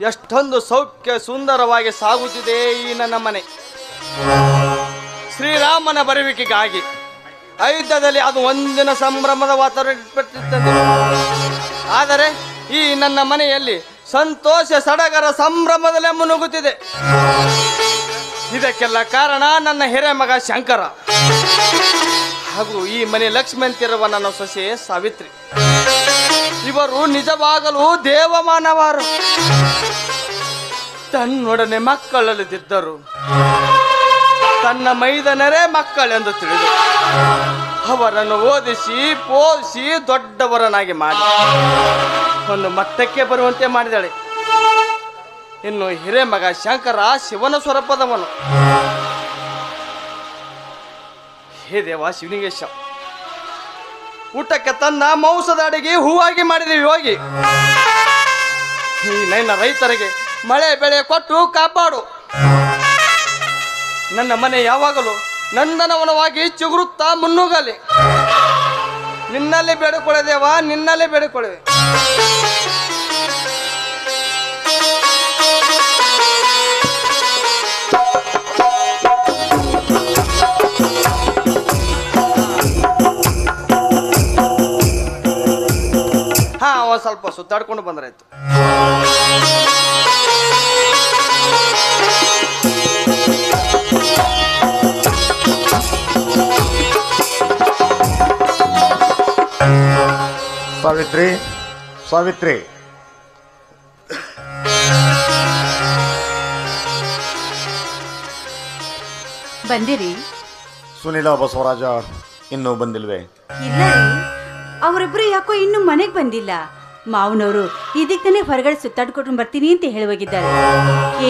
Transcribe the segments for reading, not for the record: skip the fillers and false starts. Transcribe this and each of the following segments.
ಎಷ್ಟೊಂದು ಸೌಖ್ಯ ಸುಂದರವಾಗಿ ಸಾಗುತ್ತಿದೆ ಈ ನನ್ನ ಮನೆ. ಶ್ರೀರಾಮನ ಬರುವಿಕೆಗಾಗಿ ಅಯೋಧ್ಯದಲ್ಲಿ ಅದು ಒಂದಿನ ಸಂಭ್ರಮದ ವಾತಾವರಣ. ಆದರೆ ಈ ನನ್ನ ಮನೆಯಲ್ಲಿ ಸಂತೋಷ ಸಡಗರ ಸಂಭ್ರಮದಲ್ಲೇ ಮುನುಗುತ್ತಿದೆ. ಇದಕ್ಕೆಲ್ಲ ಕಾರಣ ನನ್ನ ಹಿರೇಮಗ ಶಂಕರ ಹಾಗೂ ಈ ಮನೆ ಲಕ್ಷ್ಮಂತಿರುವ ನನ್ನ ಸೊಸೆ ಸಾವಿತ್ರಿ. ಇವರು ನಿಜವಾಗಲೂ ದೇವಮಾನವರು. ತನ್ನೊಡನೆ ಮಕ್ಕಳಲ್ಲಿದ್ದರು. ತನ್ನ ಮೈದನರೇ ಮಕ್ಕಳೆಂದು ತಿಳಿದು ಅವರನ್ನು ಓದಿಸಿ ಪೋಷಿಸಿ ದೊಡ್ಡವರನ್ನಾಗಿ ಮಾಡಿ ಒಂದು ಮಟ್ಟಕ್ಕೆ ಬರುವಂತೆ ಮಾಡಿದಳೆ. ಇನ್ನು ಹಿರೇಮಗ ಶಂಕರ ಶಿವನ ಸ್ವರೂಪದವನು. ಹೇ ದೇವ ಶಿವನಿಗೇಶ, ಊಟಕ್ಕೆ ತಂದ ಮಾಂಸದ ಅಡಿಗೆ ಹೂವಾಗಿ ಮಾಡಿದೀವಿ ಹೋಗಿ. ಈ ನನ್ನ ರೈತರಿಗೆ ಮಳೆ ಬೆಳೆ ಕೊಟ್ಟು ಕಾಪಾಡು. ನನ್ನ ಮನೆ ಯಾವಾಗಲೂ ನಂದನವನವಾಗಿ ಚಿಗುರುತ್ತಾ ಮುನ್ನುಗ್ಗಲಿ. ನಿನ್ನಲ್ಲಿ ಬೇಡಿಕೊಳ್ಳೆ ದೇವ, ನಿನ್ನಲ್ಲಿ ಬೇಡಿಕೊಳ್ಳೆ. ಒಂದು ಸ್ವಲ್ಪ ಸುತ್ತಾಡ್ಕೊಂಡು ಬಂದ್ರಾಯ್ತು. ಸಾವಿತ್ರಿ, ಸಾವಿತ್ರಿ, ಬಂದಿರಿ? ಸುನಿಲ ಬಸವರಾಜ ಇನ್ನೂ ಬಂದಿಲ್ವೇ? ಇಲ್ಲ ರೀ, ಅವರಿಬ್ರು ಯಾಕೋ ಇನ್ನೂ ಮನೆಗೆ ಬಂದಿಲ್ಲ. ಮಾವನವರು ಇದಕ್ಕೆ ಹೊರಗಡೆ ಸುತ್ತಾಡ್ಕೊಂಡು ಬರ್ತೀನಿ ಅಂತ ಹೇಳಿ ಹೋಗಿದ್ದಾರೆ.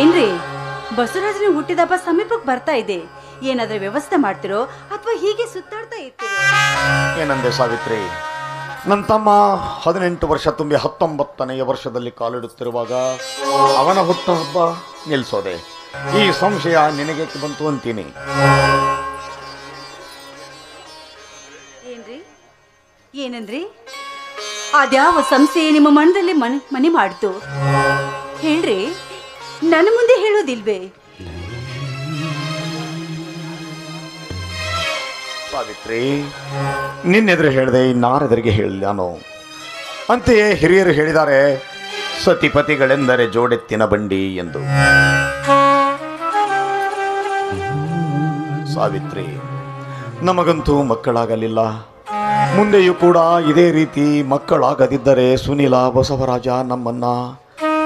ಏನ್ರಿ, ಬಸವರಾಜನ ಹುಟ್ಟಿದಬ್ಬ ಸಮೀಪಕ್ಕೆ ಬರ್ತಾ ಇದೆ. ಏನಾದ್ರೂ ವ್ಯವಸ್ಥೆ ಮಾಡ್ತಿರೋ ಅಥವಾ ಹೀಗೆ ಸುತ್ತಾಡ್ತಾ ಇರ್ತೀರೋ? ಏನಂದೆ ಸಾವಿತ್ರಿ? ನನ್ನ ತಮ್ಮ 18 ವರ್ಷ ತುಂಬಿ 19ನೆಯ ವರ್ಷದಲ್ಲಿ ಕಾಲಿಡುತ್ತಿರುವಾಗ ಅವನ ಹುಟ್ಟುಹಬ್ಬ ನಿಲ್ಲಿಸೋದೆ ಈ ಸಂಶಯ ನಿನಗೆ ಬಂತು ಅಂತೀನಿ. ಏನ್ರಿ, ಏನಂದ್ರಿ? ಅದ್ಯಾವ ಸಂಶಯ ನಿಮ್ಮ ಮನದಲ್ಲಿ ಮನೆ ಮಾಡ್ತು ಹೇಳ್ರಿ, ನನ್ನ ಮುಂದೆ ಹೇಳೋದಿಲ್ವೇ? ಸಾವಿತ್ರಿ, ನಿನ್ನೆದುರು ಹೇಳಿದೆ, ಇನ್ನಾರೆದುರಿಗೆ ಹೇಳಿಲ್ಲ ನಾನು. ಅಂತೆಯೇ ಹಿರಿಯರು ಹೇಳಿದ್ದಾರೆ, ಸತಿಪತಿಗಳೆಂದರೆ ಜೋಡೆತ್ತಿನ ಬಂಡಿ ಎಂದು. ಸಾವಿತ್ರಿ, ನಮಗಂತೂ ಮಕ್ಕಳಾಗಲಿಲ್ಲ. ಮುಂದೆಯೂ ಕೂಡ ಇದೇ ರೀತಿ ಮಕ್ಕಳಾಗದಿದ್ದರೆ ಸುನಿಲ ಬಸವರಾಜ ನಮ್ಮನ್ನ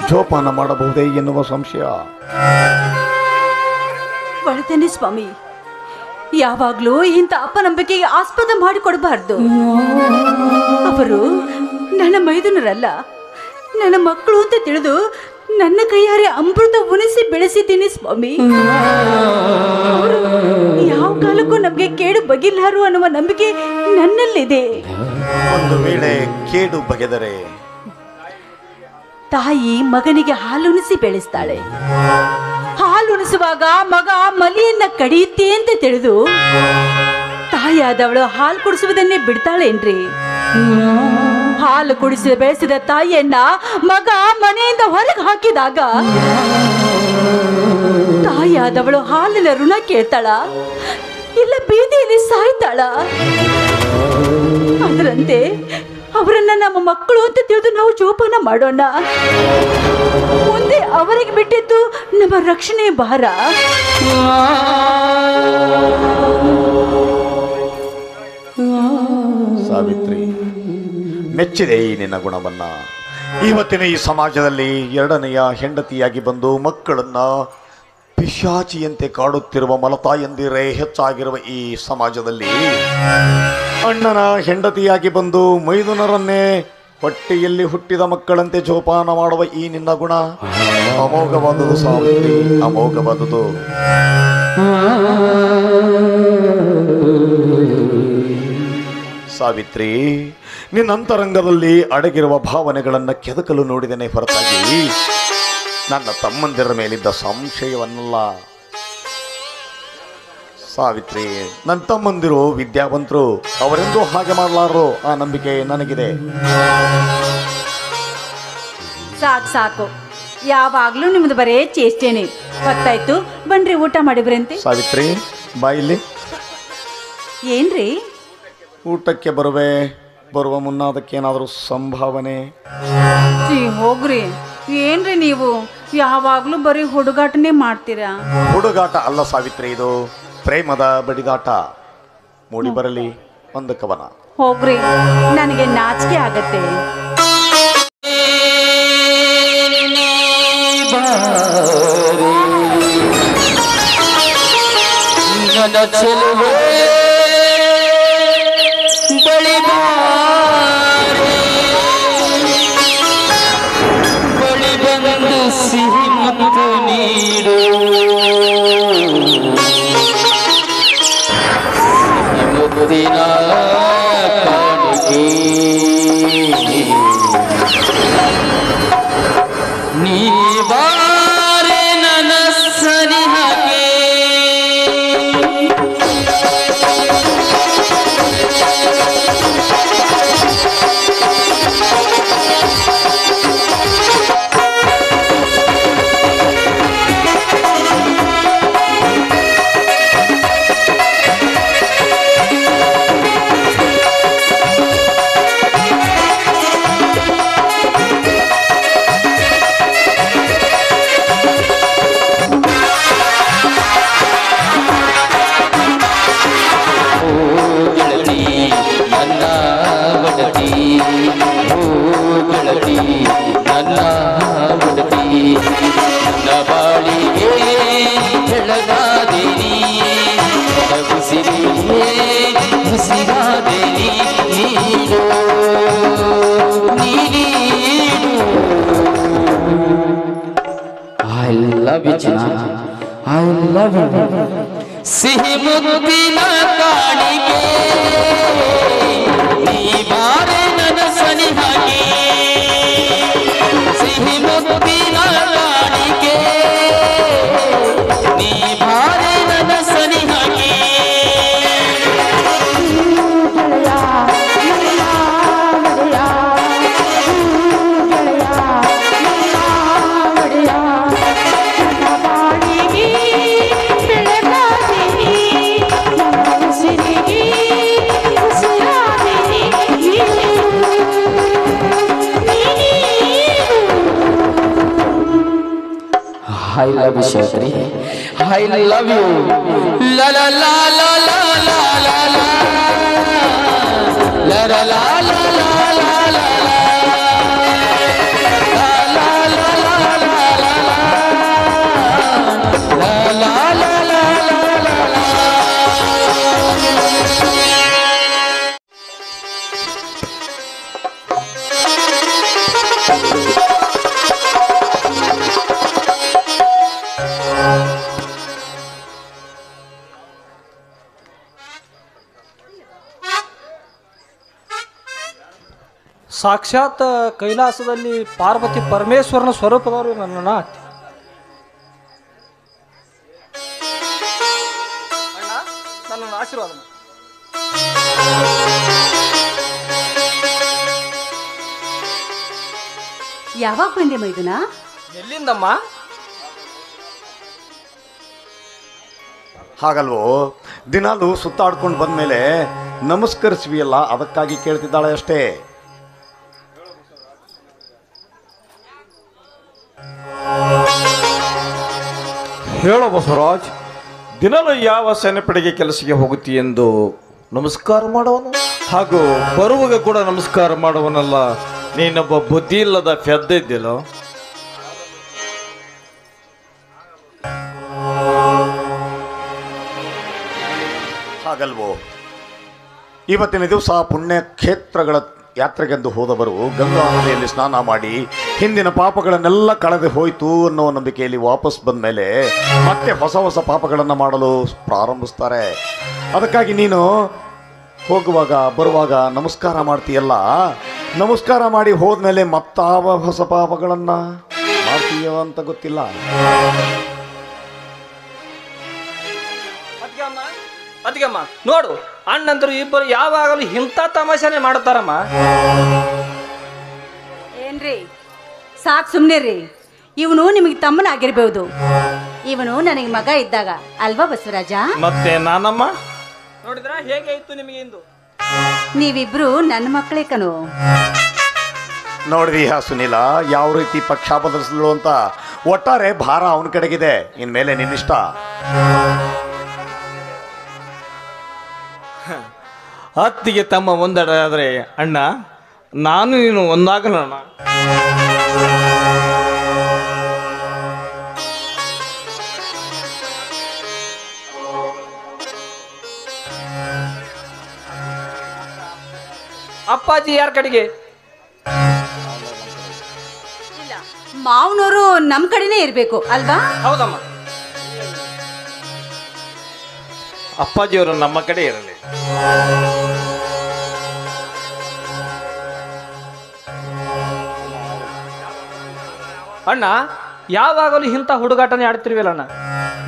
ಜೋಪಾನ ಮಾಡಬಹುದೇ ಎನ್ನುವ ಸಂಶಯ. ಒಳ್ಳೆತನೆ ಸ್ವಾಮಿ, ಯಾವಾಗ್ಲೂ ಇಂಥ ಅಪನಂಬಿಕೆಗೆ ಆಸ್ಪದ ಮಾಡಿಕೊಡಬಾರ್ದು. ಅವರು ನನ್ನ ಮೈದುನರಲ್ಲ, ನನ್ನ ಮಕ್ಕಳು ಅಂತ ತಿಳಿದು ನನ್ನ ಕೈಯಾರೆ ಅಮೃತ ಉಣಿಸಿ ಬೆಳೆಸಿದ್ದೀನಿ ಸ್ವಾಮಿ. ಯಾವ ಕಾಲಕ್ಕೂ ನಮ್ಗೆ ಕೇಡು ಬಗಿಲಾರು ಅನ್ನುವ ನಂಬಿಕೆ ನನ್ನಲ್ಲಿದೆ. ಒಂದು ವೇಳೆ ಕೇಡು ಬಗೆದರೆ ತಾಯಿ ಮಗನಿಗೆ ಹಾಲುಣಿಸಿ ಬೆಳೆಸ್ತಾಳೆ. ಹಾಲುಣಿಸುವಾಗ ಮಗ ಮಲಿಯನ್ನ ಕಡಿಯುತ್ತೆ ಅಂತ ತಿಳಿದು ತಾಯಿಯಾದವಳು ಹಾಲು ಕುಡಿಸುವುದನ್ನೇ ಬಿಡ್ತಾಳೇನ್ರಿ? ಹಾಲು ಕುಡಿಸಿ ಬೆಳೆಸಿದ ತಾಯಿಯನ್ನ ಮಗ ಮನೆಯಿಂದ ಹೊರಗೆ ಹಾಕಿದಾಗ ತಾಯಿಯಾದವಳು ಹಾಲಿನ ಋಣ ಕೇಳ್ತಾಳ, ಇಲ್ಲ ಬೀದಿಯಲ್ಲಿ ಸಾಯ್ತಾಳ? ಅದರಂತೆ ಅವರನ್ನ ನಮ್ಮ ಮಕ್ಕಳು ಅಂತ ತಿಳಿದು ನಾವು ಜೋಪಾನ ಮಾಡೋಣ. ಮುಂದೆ ಅವರಿಗೆ ಬಿಟ್ಟಿದ್ದು ನಮ್ಮ ರಕ್ಷಣೆ ಭಾರ. ಸಾವಿತ್ರಿ, ಮೆಚ್ಚಿದೆ ಈ ನಿನ್ನ ಗುಣವನ್ನ. ಇವತ್ತಿನ ಈ ಸಮಾಜದಲ್ಲಿ ಎರಡನೆಯ ಹೆಂಡತಿಯಾಗಿ ಬಂದು ಮಕ್ಕಳನ್ನ ಪಿಶಾಚಿಯಂತೆ ಕಾಡುತ್ತಿರುವ ಮಲತಾಯಂದಿರೇ ಹೆಚ್ಚಾಗಿರುವ ಈ ಸಮಾಜದಲ್ಲಿ ಅಣ್ಣನ ಹೆಂಡತಿಯಾಗಿ ಬಂದು ಮೈದುನರನ್ನೇ ಹೊಟ್ಟೆಯಲ್ಲಿ ಹುಟ್ಟಿದ ಮಕ್ಕಳಂತೆ ಜೋಪಾನ ಮಾಡುವ ಈ ನಿನ್ನ ಗುಣ ಅಮೋಘವಾದುದು ಸಾವಿತ್ರಿ, ಅಮೋಘವಾದುದು. ಸಾವಿತ್ರಿ, ನಿನ್ನ ಅಂತರಂಗದಲ್ಲಿ ಅಡಗಿರುವ ಭಾವನೆಗಳನ್ನು ಕೆದಕಲು ನೋಡಿದನೇ ಹೊರತಾಗಿ ನನ್ನ ತಮ್ಮಂದಿರ ಮೇಲಿದ್ದ ಸಂಶಯವನ್ನಲ್ಲ. ಸಾವಿತ್ರಿ, ನನ್ನ ತಮ್ಮಂದಿರು ವಿದ್ಯಾವಂತರು, ಅವರೆಂದೂ ಹಾಗೆ ಮಾಡಲಾರರು, ಆ ನಂಬಿಕೆ ನನಗಿದೆ. ಸಾಕು ಸಾಕು, ಯಾವಾಗ್ಲೂ ನಿಮ್ದು ಬರೇ ಚೇಷ್ಟೇನೆ. ಗೊತ್ತಾಯ್ತು, ಬನ್ರಿ ಊಟ ಮಾಡಿಬ್ರಂತೆ. ಸಾವಿತ್ರಿ ಬಾಯಿಲಿ. ಏನ್ರಿ? ಊಟಕ್ಕೆ ಬರುವ ಮುನ್ನ ಅದಕ್ಕೇನಾದರೂ ಸಂಭಾವನೆ? ಹೋಗ್ರಿ. ಏನ್ರಿ ನೀವು ಯಾವಾಗ್ಲೂ ಬರೀ ಹುಡುಗಾಟನೇ ಮಾಡ್ತೀರಾ? ಹುಡುಗಾಟ ಅಲ್ಲ ಸಾವಿತ್ರಿ, ಇದು ಪ್ರೇಮದ ಬಡಿದಾಟ. ಮೂಡಿ ಬರಲಿ ಒಂದು ಕವನ. ಹೋಗ್ರಿ, ನನಗೆ ನಾಚಿಕೆ ಆಗತ್ತೆ. ಬಳಿ ಬಂದು ಸಿಹಿ ಮುತ್ತು ನೀಡು, ಮುತ್ತಿನ ಕಾಣಿಕೆ ನೀ ಬಾರೆ ನನ್ನ ಸನಿಹಕ್ಕೆ. ನನ್ನ ಒಡತಿ ನನ್ನ ಬಾಳಿಗೆ ಬೆಳಗಾದೇನಿ, ಉಸಿರಿಗೆ ಉಸಿರಾದೇನಿ. ನೀಡು ಐ ಲವ್ ಯು ಚಿನ್ನ, ಐ ಲವ್ ಯು. ಸಿಹಿ ಮುತ್ತಿನ ಕಾಣಿಕೆ ನೀ ಬಾರೆ ನನ್ನ ಸನಿಹಕ್ಕೆ. ಸಿಹಿ ಮುತ್ತಿನ ಕಾಣಿಕೆ ನೀ ಬಾರೆ ನನ್ನ ಸನಿಹಕ್ಕೆ. I love you, Shatri. I love you. La la la la la la la la. La la la la la la la. La la la la la la la. La la la la la la. ಸಾಕ್ಷಾತ್ ಕೈಲಾಸದಲ್ಲಿ ಪಾರ್ವತಿ ಪರಮೇಶ್ವರನ ಸ್ವರೂಪದವರು ನನ್ನನ್ನು ಆಶೀರ್ವಾದ. ಯಾವಾಗ ಬಂದೆ ಮೈದುನ? ಎಲ್ಲಿಂದಮ್ಮ? ಹಾಗಲ್ವೋ, ದಿನಾಲು ಸುತ್ತಾಡ್ಕೊಂಡು ಬಂದ್ಮೇಲೆ ನಮಸ್ಕರಿಸುವಿಯಲ್ಲ, ಅದಕ್ಕಾಗಿ ಕೇಳ್ತಿದ್ದಾಳೆ ಅಷ್ಟೇ. ಹೇಳೋ ಬಸವರಾಜ್, ದಿನಲೂ ಯಾವ ಸೇನೆಪಡೆಗೆ ಕೆಲಸಕ್ಕೆ ಹೋಗುತ್ತಿ ಎಂದು ನಮಸ್ಕಾರ ಮಾಡುವನು, ಹಾಗೂ ಬರುವಾಗ ಕೂಡ ನಮಸ್ಕಾರ ಮಾಡುವನಲ್ಲ. ನೀನೊಬ್ಬ ಬುದ್ಧಿ ಇಲ್ಲದ ಫೆದ್ದ ಇದ್ದಿಲ್ಲ. ಹಾಗಲ್ವೋ, ಇವತ್ತಿನ ದಿವಸ ಪುಣ್ಯಕ್ಷೇತ್ರಗಳ ಯಾತ್ರೆಗೆಂದು ಹೋದವರು ಗಂಗಾ ನದಿಯಲ್ಲಿ ಸ್ನಾನ ಮಾಡಿ ಹಿಂದಿನ ಪಾಪಗಳನ್ನೆಲ್ಲ ಕಳೆದು ಹೋಯ್ತು ಅನ್ನೋ ನಂಬಿಕೆಯಲ್ಲಿ ವಾಪಸ್ ಬಂದ ಮೇಲೆ ಮತ್ತೆ ಹೊಸ ಹೊಸ ಪಾಪಗಳನ್ನು ಮಾಡಲು ಪ್ರಾರಂಭಿಸ್ತಾರೆ. ಅದಕ್ಕಾಗಿ ನೀನು ಹೋಗುವಾಗ ಬರುವಾಗ ನಮಸ್ಕಾರ ಮಾಡ್ತೀಯಲ್ಲ, ನಮಸ್ಕಾರ ಮಾಡಿ ಹೋದ್ಮೇಲೆ ಮತ್ತಾವ ಹೊಸ ಪಾಪಗಳನ್ನು ಮಾಡ್ತೀಯೋ ಅಂತ ಗೊತ್ತಿಲ್ಲ. ಅದಕ್ಕಮ್ಮ ನೋಡು, ಅಣ್ಣಂದ್ರು ಇಬ್ಬರು ಯಾವಾಗಲೂ ಇಂಥ ತಮಾಷೆನೆ ಮಾಡ್ತಾರಮ್ಮ. ಏನ್ರಿ ಸಾಕ್ ಸುಮ್ನೆ ರೀ. ಇವನು ನಿಮಗೆ ತಮ್ಮನಾಗಿರ್ಬಹುದು. ಇವನು ನನಗೆ ಮಗ ಇದ್ದಾಗ ಅಲ್ವಾ ಬಸವರಾಜ? ಮತ್ತೆ ನಾನಮ್ಮ ನೋಡಿದ್ರ ಹೇಗೆ ಇತ್ತು ನಿಮಗೆ ಇಂದು? ನೀವಿಬ್ರು ನನ್ನ ಮಕ್ಕಳೇ ಕಣೋ. ನೋಡಿದೀಯಾ ಸುನೀಲ, ಯಾವ ರೀತಿ ಪಕ್ಷ ಬದಲಿಸಲು ಅಂತ. ಒಟ್ಟಾರೆ ಭಾರ ಅವನ ಕಡೆಗಿದೆ, ಇನ್ಮೇಲೆ ನಿನ್ನಿಷ್ಟ. ಅತ್ತಿಗೆ ತಮ್ಮ ಒಂದೆಡೆ ಅಣ್ಣ, ನಾನು ನೀನು ಒಂದಾಗಲಣ್ಣ. ಅಪ್ಪಾಜಿ ಯಾರ ಕಡೆಗೆ? ಮಾವನವರು ನಮ್ ಕಡೆನೇ ಇರ್ಬೇಕು ಅಲ್ವಾ? ಹೌದಮ್ಮ. ಅಪ್ಪಾಜಿಯವರು ನಮ್ಮ ಕಡೆ ಇರಲಿ. ಅಣ್ಣ, ಯಾವಾಗಲೂ ಇಂಥ ಹುಡುಗಾಟನೇ ಆಡ್ತಿರ್ವಿಲ್ಲ ಅಣ್ಣ.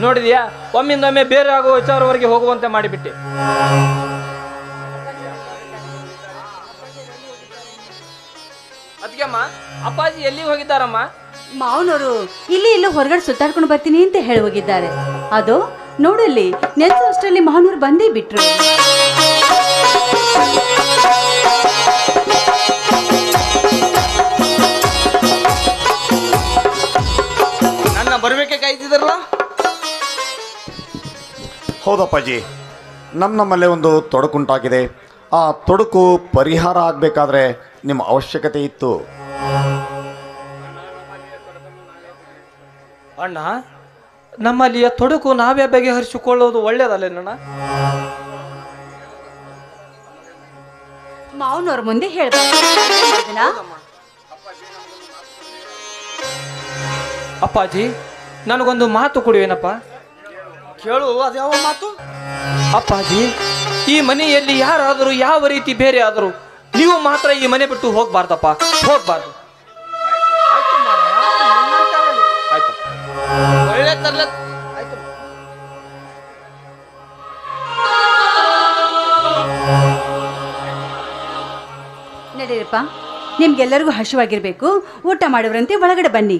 ನೋಡಿದ್ಯಾ, ಒಮ್ಮಿಂದೊಮ್ಮೆ ಬೇರೆ ಆಗೋ ವಿಚಾರವರೆಗೆ ಹೋಗುವಂತೆ ಮಾಡಿಬಿಟ್ಟೆ. ಅದಕ್ಕೆ ಅಮ್ಮ, ಅಪ್ಪಾಜಿ ಎಲ್ಲಿಗೆ ಹೋಗಿದ್ದಾರಮ್ಮ? ಮಾವನವರು ಇಲ್ಲಿ ಎಲ್ಲೋ ಹೊರಗಡೆ ಸುತ್ತಾಡ್ಕೊಂಡು ಬರ್ತೀನಿ ಅಂತ ಹೇಳಿ ಹೋಗಿದ್ದಾರೆ. ಅದು ನೋಡಲ್ಲಿ ನೆನ್ಸೋಷ್ಟರಲ್ಲಿ ಮಾವನವರು ಬಂದೇ ಬಿಟ್ರು. ನನ್ನ ಬರ್ಬೇಕೆ ಕಾಯ್ತಿದಾರಲ್ಲ? ಹೌದಪ್ಪಾಜಿ, ನಮ್ಮಲ್ಲೇ ಒಂದು ತೊಡಕುಂಟಾಗಿದೆ. ಆ ತೊಡಕು ಪರಿಹಾರ ಆಗಬೇಕಾದ್ರೆ ನಿಮ್ಮ ಅವಶ್ಯಕತೆ ಇತ್ತು. ಅಣ್ಣ, ನಮ್ಮಲ್ಲಿಯ ತೊಡಕು ನಾವೇ ಬಗೆಹರಿಸಿಕೊಳ್ಳೋದು ಒಳ್ಳೇದಲ್ಲೇನಣ್ಣ? ಮಾವನವ್ರ ಮುಂದೆ ಹೇಳ್ಬೇಕು. ಅಪ್ಪಾಜಿ, ನನಗೊಂದು ಮಾತು ಕೊಡುವೇನಪ್ಪ? ಕೇಳು, ಅದ್ಯಾವ ಮಾತು? ಅಪ್ಪಾಜಿ, ಈ ಮನೆಯಲ್ಲಿ ಯಾರಾದರೂ ಯಾವ ರೀತಿ ಬೇರೆ ಆದರೂ ನೀವು ಮಾತ್ರ ಈ ಮನೆ ಬಿಟ್ಟು ಹೋಗ್ಬಾರ್ದಪ್ಪ, ಹೋಗ್ಬಾರ್ದು. ಒಳ್ಳೆ ತರ್ಲೆ ಆಯ್ತು. ನಡೀರಪ್ಪ, ನಿಮ್ಗೆಲ್ಲರಿಗೂ ಹಸಿವಾಗಿರ್ಬೇಕು. ಊಟ ಮಾಡುವರಂತೆ ಒಳಗಡೆ ಬನ್ನಿ.